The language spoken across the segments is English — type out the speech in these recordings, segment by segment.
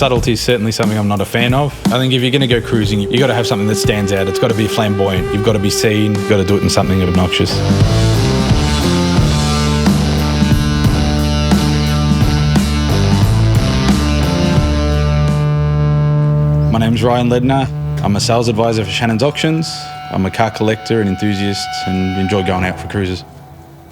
Subtlety is certainly something I'm not a fan of. I think if you're going to go cruising, you've got to have something that stands out. It's got to be flamboyant. You've got to be seen. You've got to do it in something obnoxious. My name's Ryan Ledner. I'm a sales advisor for Shannons Auctions. I'm a car collector and enthusiast and enjoy going out for cruises.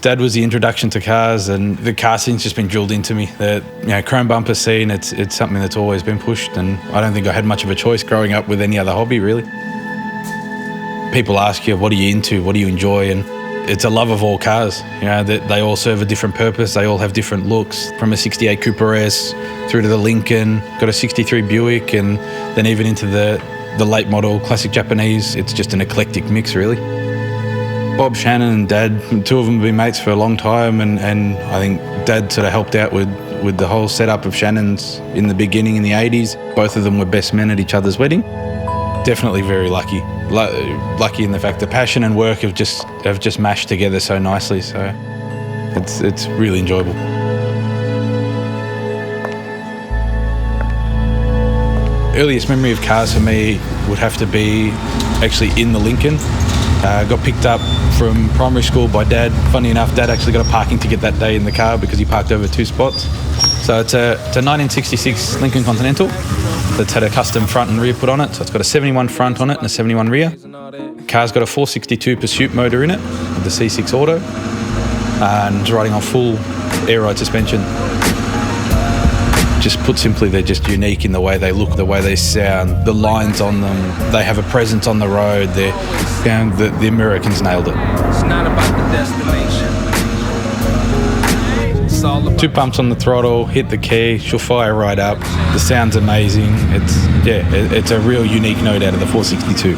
Dad was the introduction to cars, and the car scene's just been drilled into me. The chrome bumper scene, it's something that's always been pushed, and I don't think I had much of a choice growing up with any other hobby, really. People ask you, what are you into, what do you enjoy? And it's a love of all cars. They all serve a different purpose, they all have different looks, from a 68 Cooper S through to the Lincoln, got a 63 Buick, and then even into the late model classic Japanese. It's just an eclectic mix, really. Bob, Shannon and Dad, two of them have been mates for a long time, and I think Dad sort of helped out with the whole setup of Shannons in the beginning in the 80s. Both of them were best men at each other's wedding. Definitely very lucky. Lucky in the fact that passion and work have just mashed together so nicely, so it's really enjoyable. Earliest memory of cars for me would have to be actually in the Lincoln. Got picked up from primary school by Dad. Funny enough, Dad actually got a parking ticket that day in the car because he parked over 2 spots. So it's a 1966 Lincoln Continental that's had a custom front and rear put on it. So it's got a 71 front on it and a 71 rear. The car's got a 462 Pursuit motor in it with the C6 Auto, and it's riding on full air ride suspension. Just put simply, they're just unique in the way they look, the way they sound, the lines on them. They have a presence on the road. The Americans nailed it. It's not about the destination. It's all about 2 pumps on the throttle, hit the key, she'll fire right up. The sound's amazing. It's a real unique note out of the 462.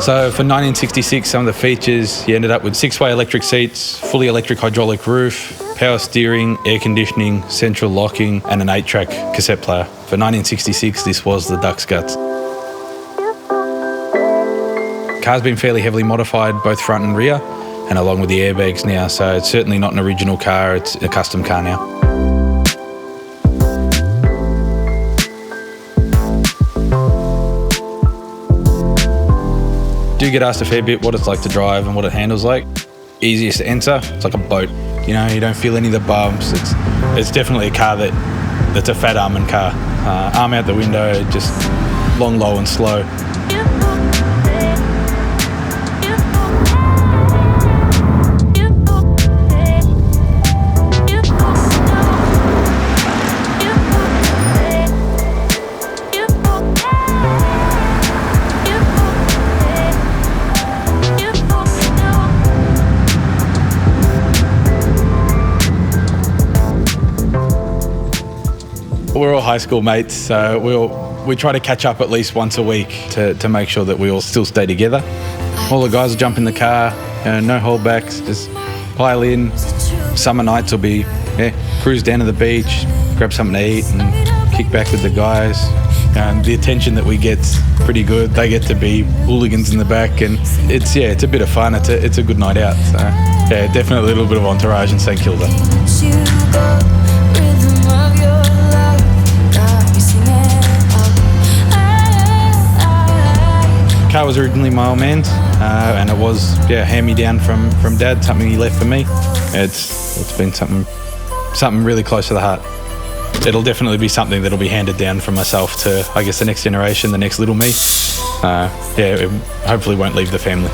So for 1966, some of the features, you ended up with 6-way electric seats, fully electric hydraulic roof, power steering, air conditioning, central locking, and an 8-track cassette player. For 1966, this was the duck's guts. Car's been fairly heavily modified, both front and rear, and along with the airbags now, so it's certainly not an original car, it's a custom car now. Do get asked a fair bit what it's like to drive and what it handles like. Easiest to enter, it's like a boat. You don't feel any of the bumps. It's definitely a car that's a fat almond car. Arm out the window, just long, low and slow. We're all high school mates, so we try to catch up at least once a week to make sure that we all still stay together. All the guys will jump in the car, no holdbacks, just pile in. Summer nights will be cruise down to the beach, grab something to eat and kick back with the guys. The attention that we get's pretty good. They get to be hooligans in the back, and it's a bit of fun. It's a good night out. So definitely a little bit of entourage in St Kilda. Car was originally my old man's, and it was hand-me-down from Dad, something he left for me. It's been something really close to the heart. It'll definitely be something that'll be handed down from myself to, I guess, the next generation, the next little me. It hopefully won't leave the family.